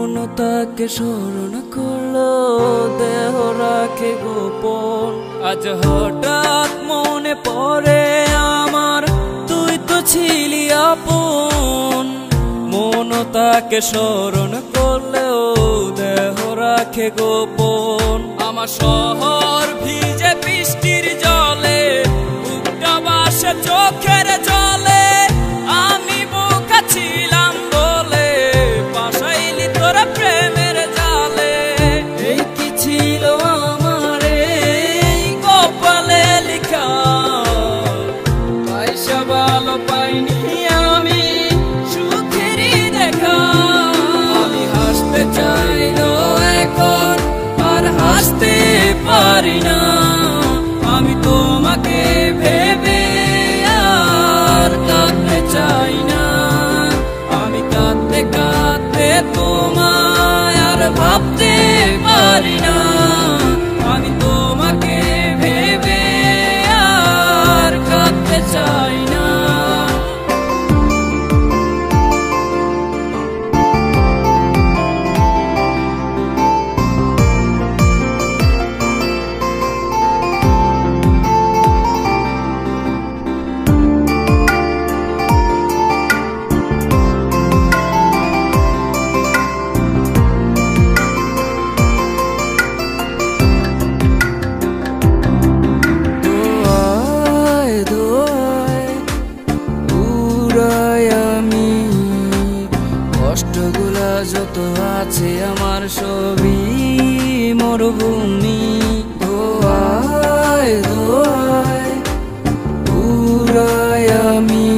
মন তাকে স্মরণ করলো, দেহ রাখে গোপন। আজ হঠাৎ মনে পড়ে আমার, তুই তো ছিলি আপন। মন তাকে স্মরণ করলেও দেহ রাখে গোপন। আমার শহর ভিজে বৃষ্টির জলে, বুকটা বাসে চোখের জলে। আমি বোকা ছিলাম বলে বাসাইলি তোরা প্রেমের জালে। এই কি ছিল আমার এই কপালে লিখা, পয়সা ভালো পাইনি আমি সুখেরই দেখা। আমি হাসতে চাইলো এখন আর হাসতে পারি না। আমি তোমাকে ভেবে আর কাঁদতে চাই না। আমি কাঁদতে কাঁদতে তোমায় আর ভাবতে পারি না। আমি তোমাকে ভেবে আর কাঁদতে চাই না। কষ্টগুলা যত আছে আমার সবই মরুভূমি। দোয়ায় দোয়ায় পুরাই আমি,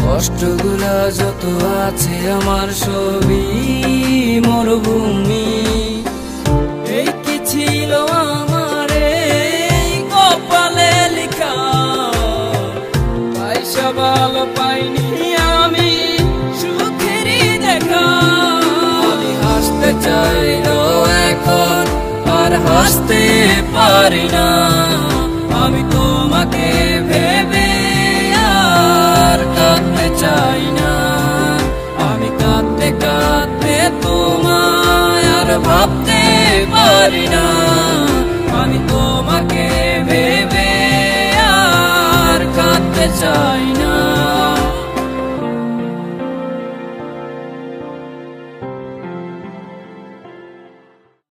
কষ্টগুলা যত আছে আমার সবই মরুভূমি। এই কি ছিল আমার এই কপালে লিখা, পয়সা ভালো পাইনি আমি সুখেরই দেখা। আমি হাসতে চাইলো এখন আর হাসতে পারি না। আমি তোমাকে ভেবে আর কাঁদতে চাই না। আমি কাঁদতে কাঁদতে তোমায় আর ভাবতে পারি না। আমি তোমাকে ভেবে আর কাঁদতে চাই না।